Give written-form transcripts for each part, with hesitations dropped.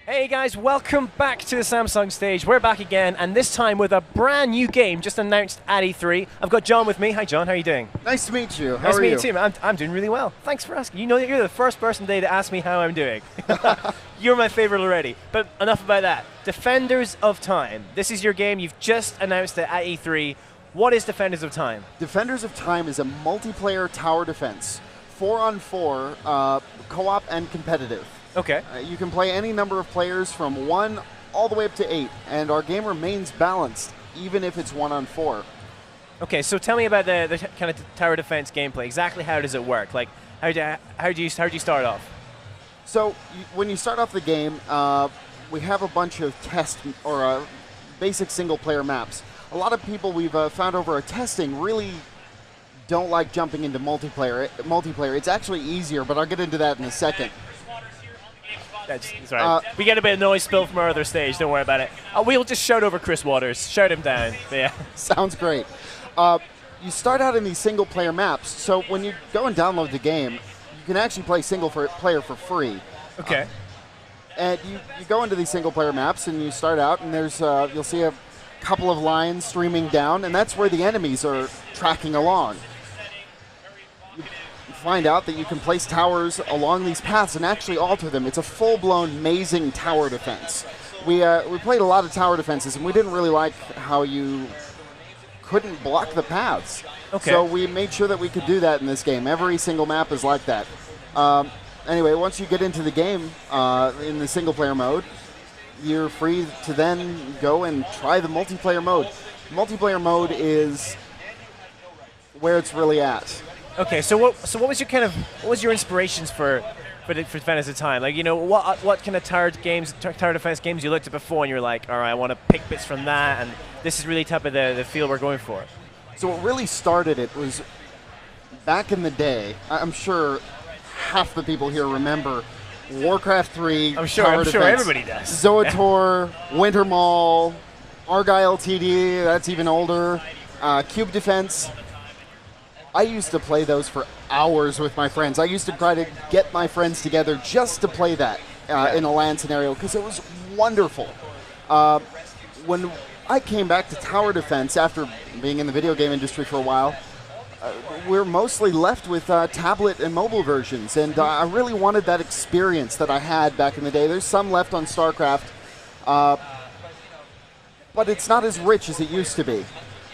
Hey guys, welcome back to the Samsung stage. We're back again, and this time with a brand new game just announced at E3. I've got John with me. Hi John, how are you doing? Nice to meet you. How Nice are to meet you? you too, man. I'm doing really well. Thanks for asking. You know that you're the first person today to ask me how I'm doing. You're my favorite already. But enough about that. Defenders of Time. This is your game. You've just announced it at E3. What is Defenders of Time? Defenders of Time is a multiplayer tower defense, 4-on-4, co-op and competitive. Okay. You can play any number of players from 1 all the way up to 8, and our game remains balanced, even if it's 1-on-4. Okay, so tell me about the kind of tower defense gameplay. Exactly how does it work? Like, how do you start off? So when you start off the game, we have a bunch of test or basic single-player maps. A lot of people we've found over our testing really don't like jumping into multiplayer. It's actually easier, but I'll get into that in a second. That's right. We get a bit of noise spill from our other stage. Don't worry about it. We'll just shout over Chris Waters. Shout him down. Yeah. Sounds great. You start out in these single-player maps, so when you go and download the game, you can actually play single-player for free. Okay. And you go into these single-player maps, and you start out, and there's you'll see a couple of lines streaming down, and that's where the enemies are tracking along. Find out that you can place towers along these paths and actually alter them. It's a full-blown mazing tower defense. We played a lot of tower defenses, and we didn't really like how you couldn't block the paths. Okay. So we made sure that we could do that in this game. Every single map is like that. Anyway, once you get into the game in the single-player mode, you're free to then go and try the multiplayer mode. Multiplayer mode is where it's really at. Okay. So what was your inspirations for Defenders of Time? Like, you know, what kind of tower defense games you looked at before, and you're like, all right, I want to pick bits from that, and this is really type of the feel we're going for. So what really started it was back in the day. I'm sure half the people here remember Warcraft 3. I'm sure everybody does. Zoator, Winter Mall, Argyle TD. That's even older. Cube Defense. I used to play those for hours with my friends. I used to try to get my friends together just to play that in a LAN scenario because it was wonderful. When I came back to tower defense after being in the video game industry for a while, we're mostly left with tablet and mobile versions, and I really wanted that experience that I had back in the day. There's some left on StarCraft, but it's not as rich as it used to be.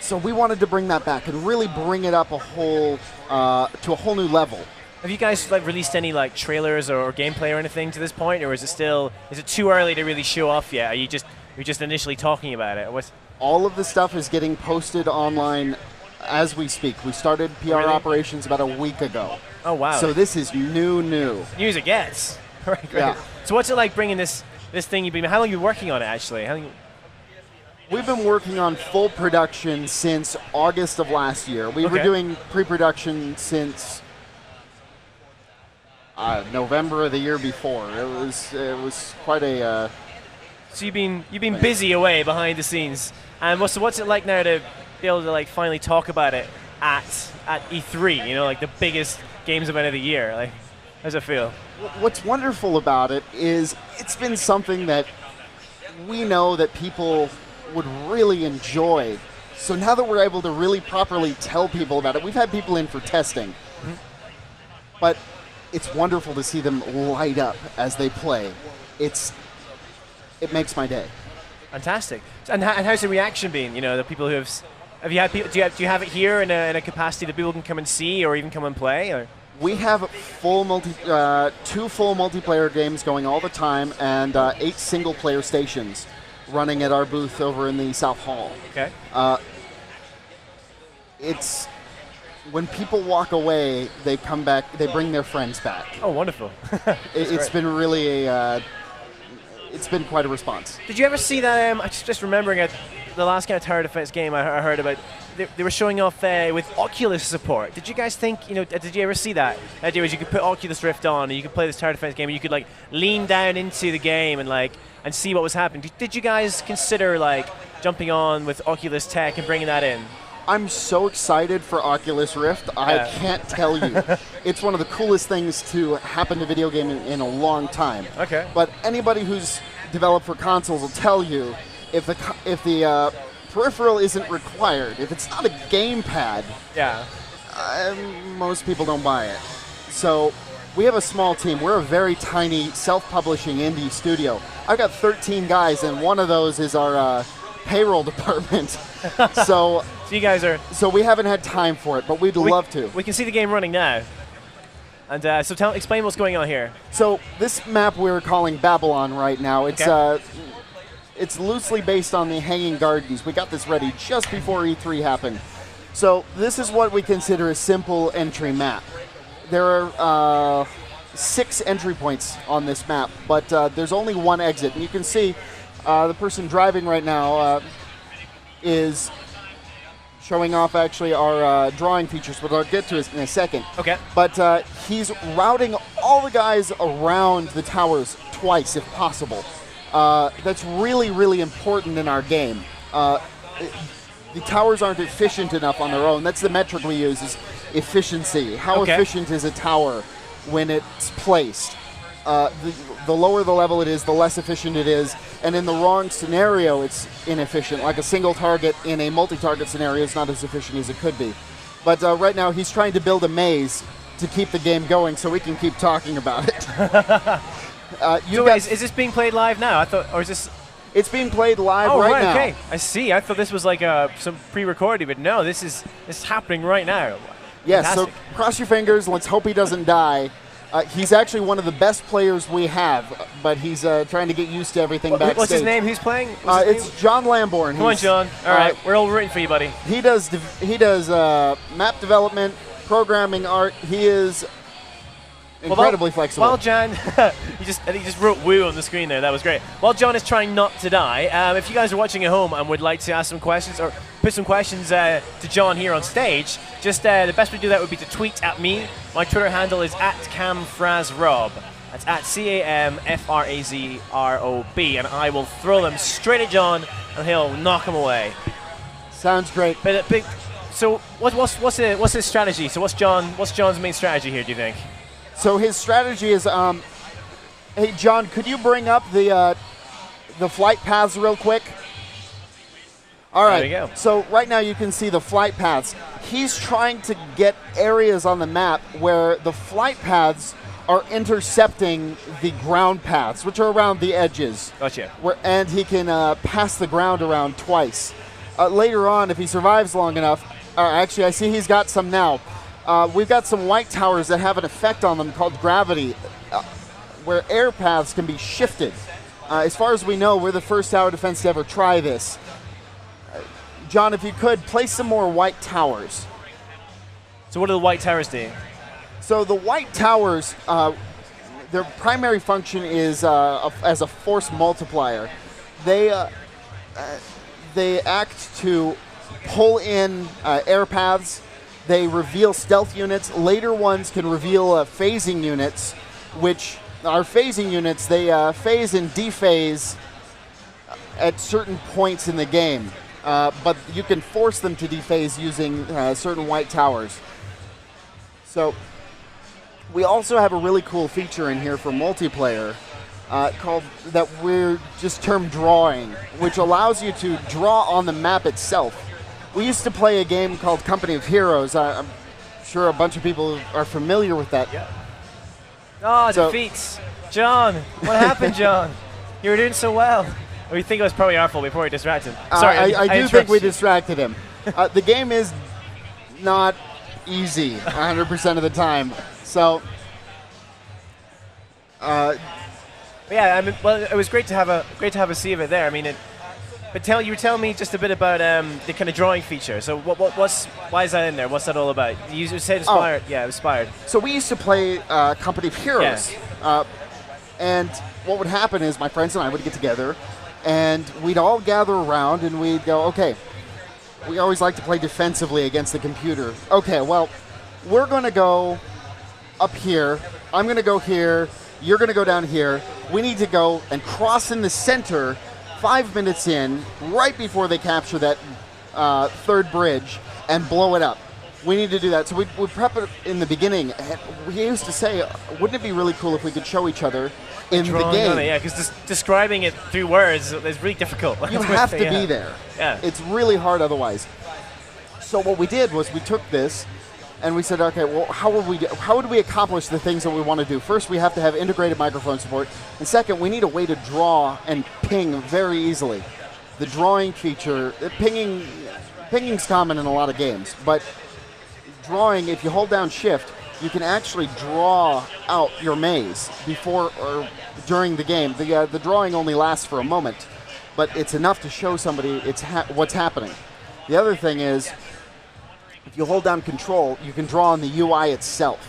So we wanted to bring that back and really bring it up to a whole new level. Have you guys released any trailers or gameplay or anything to this point, or is it too early to really show off yet? You're just initially talking about it? All of the stuff is getting posted online as we speak. We started PR operations about a week ago. Oh wow! So this is new. News it gets. Right, great. Yeah. So what's it like bringing this thing? How long have you been working on it actually? We've been working on full production since August of last year. We were doing pre-production since November of the year before. It was quite a. So you've been busy away behind the scenes, and what's it like now to be able to finally talk about it at E3? You know, the biggest games event of the year. How does it feel? What's wonderful about it is it's been something that we know that people would really enjoy. So now that we're able to really properly tell people about it, we've had people in for testing. Mm-hmm. But it's wonderful to see them light up as they play. It makes my day. Fantastic. And how's the reaction been? You know, the people who have you had people? Do you have it here in a capacity that people can come and see or even come and play? Or? We have two full multiplayer games going all the time, and 8 single-player stations running at our booth over in the South Hall. Okay. It's when people walk away, they come back. They bring their friends back. Oh, wonderful! It's been really it's been quite a response. Did you ever see that? I just remembering it, the last kind of tower defense game I heard about. They were showing off with Oculus support. Did you guys think? Did you ever see that? The idea was you could put Oculus Rift on and you could play this tower defense game and you could lean down into the game and see what was happening. Did you guys consider jumping on with Oculus tech and bringing that in? I'm so excited for Oculus Rift. I can't tell you. It's one of the coolest things to happen to video gaming in a long time. Okay. But anybody who's developed for consoles will tell you if the peripheral isn't required, if it's not a gamepad, Yeah. most people don't buy it. So we have a small team. We're a very tiny self-publishing indie studio. I've got 13 guys, and one of those is our payroll department. So So you guys are. so we haven't had time for it, but we'd love to. We can see the game running now. And so explain what's going on here. So this map we're calling Babylon right now. It's Okay. it's loosely based on the Hanging Gardens. We got this ready just before E3 happened. So this is what we consider a simple entry map. There are 6 entry points on this map, but there's only one exit. And you can see the person driving right now is showing off actually our drawing features, but I'll get to it in a second. Okay. But he's routing all the guys around the towers twice, if possible. That's really, really important in our game. The towers aren't efficient enough on their own. That's the metric we use, is efficiency. How Okay. efficient is a tower when it's placed? The lower the level it is, the less efficient it is. And in the wrong scenario, it's inefficient. Like a single target in a multi-target scenario is not as efficient as it could be. But right now, he's trying to build a maze to keep the game going so we can keep talking about it. So wait, is this being played live now? I thought, or is this? It's being played live Oh, right now. Okay. I see. I thought this was like some pre-recorded, but no, this is happening right now. Yes, Fantastic. so cross your fingers. Let's hope he doesn't die. He's actually one of the best players we have, but he's trying to get used to everything backstage. What's his name? Who's playing? What's his name? It's John Lamborn. Come on, John. All right, we're all rooting for you, buddy. He does map development, programming, art. He is incredibly flexible. While John, he just wrote "woo" on the screen there. That was great. While John is trying not to die, if you guys are watching at home and would like to ask some questions or put some questions to John here on stage, just the best way to do that would be to tweet at me. My Twitter handle is @CamFrazRob. That's @CamFrazRob, and I will throw them straight at John, and he'll knock them away. Sounds great. But so what's his strategy? So what's John's main strategy here? Do you think? So his strategy is, hey John, could you bring up the flight paths real quick? All right. There you go. So right now you can see the flight paths. He's trying to get areas on the map where the flight paths are intercepting the ground paths, which are around the edges. Gotcha. And he can pass the ground around twice. Later on, if he survives long enough, actually I see he's got some now. We've got some white towers that have an effect on them called gravity, where air paths can be shifted. As far as we know, we're the first tower defense to ever try this. John, if you could, place some more white towers. So what do the white towers do? So the white towers, their primary function is as a force multiplier. They act to pull in air paths. They reveal stealth units. Later ones can reveal phasing units, which are phasing units. They phase and dephase at certain points in the game, but you can force them to dephase using certain white towers. So we also have a really cool feature in here for multiplayer called that we're just termed drawing, which allows you to draw on the map itself. We used to play a game called Company of Heroes. I'm sure a bunch of people are familiar with that. Yeah. Oh, defeats. John, what happened, John? You were doing so well. We think it was probably our fault before we distracted him. Sorry, I do think we distracted him. The game is not easy 100% of the time. So, yeah, I mean, well, it was great to have a see of it there. I mean, but you were telling me just a bit about the kind of drawing feature. So why is that in there? What's that all about? You said inspired. Yeah, inspired. So we used to play Company of Heroes, and what would happen is my friends and I would get together, and we'd all gather around, and we'd go, okay, we always like to play defensively against the computer. Okay, well, we're going to go up here. I'm going to go here. You're going to go down here. We need to go and cross in the center 5 minutes in, right before they capture that third bridge, and blow it up. We need to do that. So we prep it in the beginning. And we used to say, wouldn't it be really cool if we could show each other in the Drawing game? on it, yeah, because describing it through words is really difficult. You have to be there. Yeah. It's really hard otherwise. So what we did was we took this and we said, okay, well, how would we accomplish the things that we want to do? First, we have to have integrated microphone support. And second, we need a way to draw and ping very easily. The drawing feature, pinging's common in a lot of games, but drawing, if you hold down shift, you can actually draw out your maze before or during the game. The drawing only lasts for a moment, but it's enough to show somebody what's happening. The other thing is, if you hold down control, you can draw on the UI itself.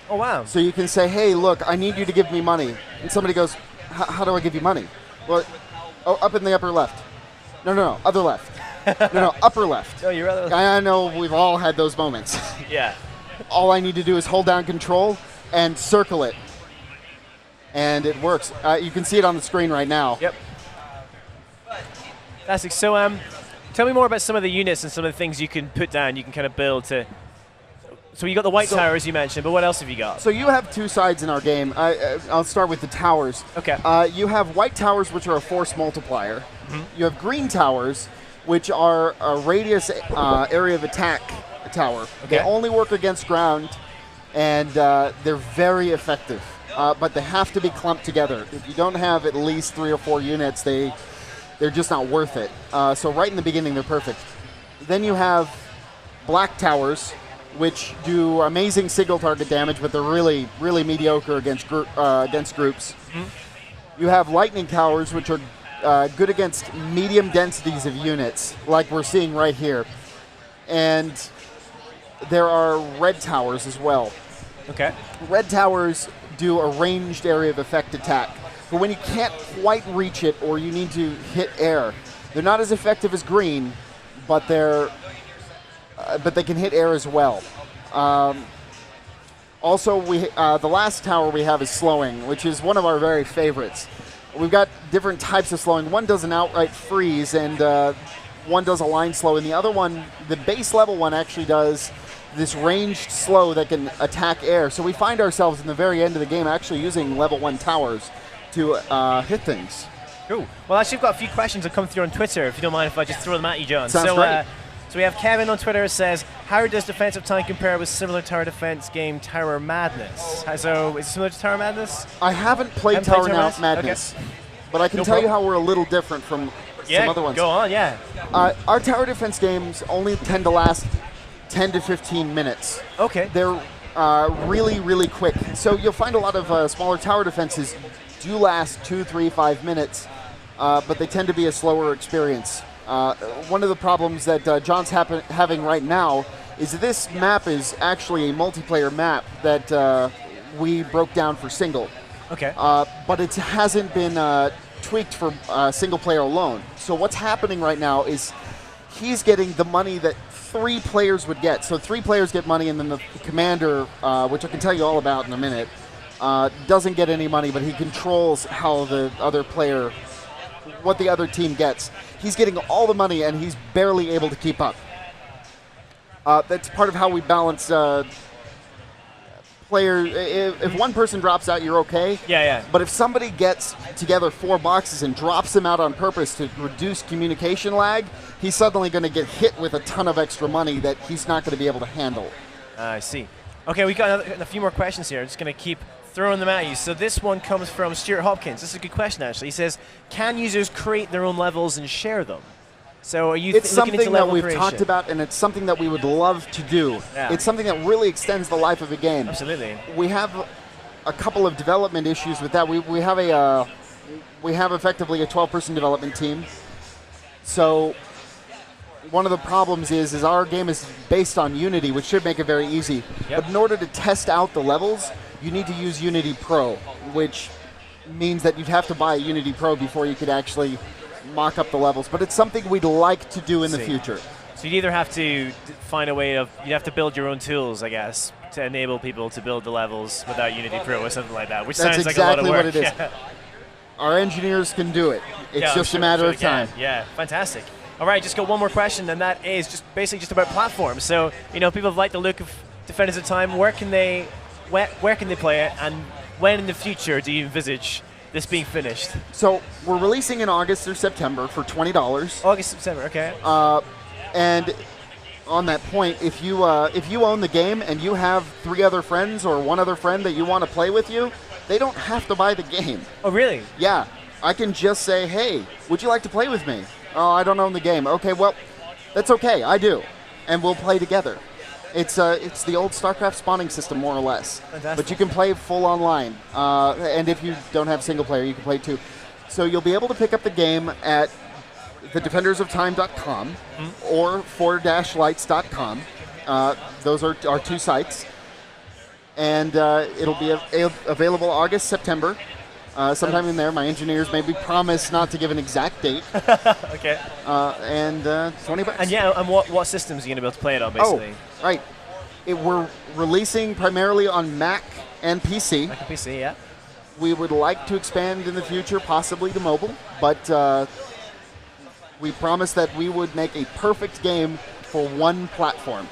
Oh, wow. So you can say, hey, look, I need you to give me money. And somebody goes, how do I give you money? Well, up in the upper left. No, other left. No, upper left. Oh, you're other. I know we've all had those moments. Yeah. All I need to do is hold down control and circle it. And it works. You can see it on the screen right now. Yep. Fantastic. So, tell me more about some of the units and some of the things you can put down, you can kind of build to... So you got the white towers you mentioned, but what else have you got? So you have two sides in our game. I'll start with the towers. Okay. You have white towers, which are a force multiplier. You have green towers, which are a radius area of attack tower. Okay. They only work against ground, and they're very effective. But they have to be clumped together. If you don't have at least 3 or 4 units, they're just not worth it. So right in the beginning, they're perfect. Then you have black towers, which do amazing single target damage, but they're really, really mediocre against groups. You have lightning towers, which are good against medium densities of units, like we're seeing right here. And there are red towers as well. Okay. Red towers do a ranged area of effect attack. But when you can't quite reach it or you need to hit air, they're not as effective as green, but they can hit air as well. Also, the last tower we have is slowing, which is one of our very favorites. We've got different types of slowing. One does an outright freeze, and one does a line slow, and the other one, the base level one, actually does this ranged slow that can attack air. So we find ourselves in the very end of the game actually using level 1 towers to hit things. Cool. Well, actually, we've got a few questions that come through on Twitter, if you don't mind if I just throw them at you, John. Sounds great. So we have Kevin on Twitter who says, how does Defensive Time compare with similar tower defense game Tower Madness? So is it similar to Tower Madness? I haven't played Tower Madness, okay. But I can tell you how we're a little different from some other ones. Go on, yeah. Our tower defense games only tend to last 10 to 15 minutes. Okay. They're really, really quick. So you'll find a lot of smaller tower defenses do last 2, 3, 5 minutes, but they tend to be a slower experience. One of the problems that John's having right now is that this map is actually a multiplayer map that we broke down for single. Okay. But it hasn't been tweaked for single player alone. So what's happening right now is he's getting the money that 3 players would get. So 3 players get money, and then the commander, which I can tell you all about in a minute, doesn't get any money, but he controls how the other player, what the other team gets. He's getting all the money, and he's barely able to keep up. That's part of how we balance players. If one person drops out, you're okay. Yeah. But if somebody gets together 4 boxes and drops them out on purpose to reduce communication lag, he's suddenly going to get hit with a ton of extra money that he's not going to be able to handle. I see. Okay, we got a few more questions here. I'm just going to keep throwing them at you. So this one comes from Stuart Hopkins. This is a good question, actually. He says, can users create their own levels and share them? So are you it's looking into something level that we've creation? talked about, and it's something that we would love to do. Yeah. It's something that really extends the life of a game. Absolutely. We have a couple of development issues with that. We have effectively a 12-person development team. So one of the problems is our game is based on Unity, which should make it very easy. Yep. But in order to test out the levels, you need to use Unity Pro, which means that you'd have to buy a Unity Pro before you could actually mock up the levels. But it's something we'd like to do in the future. So you'd either have to find a way of, you'd have to build your own tools, I guess, to enable people to build the levels without Unity Pro or something like that, which That's sounds exactly like a lot of work. what it is. Our engineers can do it. It's just a matter of time. Yeah, fantastic. All right, just got one more question, and that is just basically just about platforms. So, people like the look of Defenders of Time. Where can they play it, and when in the future do you envisage this being finished? So we're releasing in August or September for $20. August, September, okay. And on that point, if you own the game and you have 3 other friends or 1 other friend that you want to play with you, they don't have to buy the game. Oh, really? Yeah. I can just say, hey, would you like to play with me? Oh, I don't own the game. Okay, well, that's okay. I do. And we'll play together. It's the old StarCraft spawning system, more or less. Fantastic. But you can play full online. And if you don't have single player, you can play too. So you'll be able to pick up the game at thedefendersoftime.com or 4-lights.com. Those are our 2 sites. And it'll be available August, September. Sometime in there. My engineers maybe promise not to give an exact date. Okay. And $20. And and what systems are you going to be able to play it on, basically? Oh, right. We're releasing primarily on Mac and PC. Mac and PC, yeah. We would like to expand in the future, possibly to mobile, but we promised that we would make a perfect game for one platform,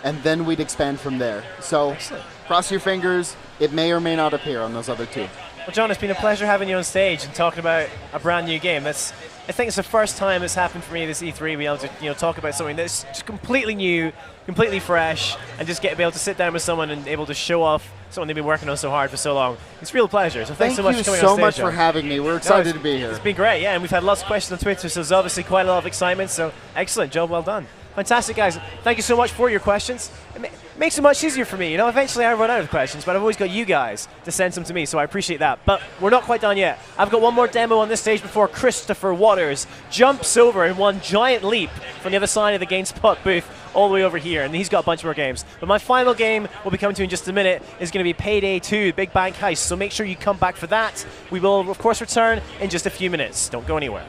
and then we'd expand from there. So excellent. Cross your fingers. It may or may not appear on those other 2. Well, John, it's been a pleasure having you on stage and talking about a brand new game. I think it's the first time it's happened for me this E3, being able to talk about something that's just completely new, completely fresh, and just be able to sit down with someone and able to show off something they've been working on so hard for so long. It's a real pleasure. So thanks so much for coming on stage. Thank you so much John. for having me. We're excited to be here. It's been great, yeah, and we've had lots of questions on Twitter, so there's obviously quite a lot of excitement. So excellent job, well done. Fantastic, guys. Thank you so much for your questions. It makes it much easier for me. Eventually I run out of questions, but I've always got you guys to send some to me, so I appreciate that. But we're not quite done yet. I've got one more demo on this stage before Christopher Waters jumps over in one giant leap from the other side of the GameSpot booth all the way over here, and he's got a bunch more games. But my final game we'll be coming to in just a minute is going to be Payday 2, Big Bank Heist, so make sure you come back for that. We will, of course, return in just a few minutes. Don't go anywhere.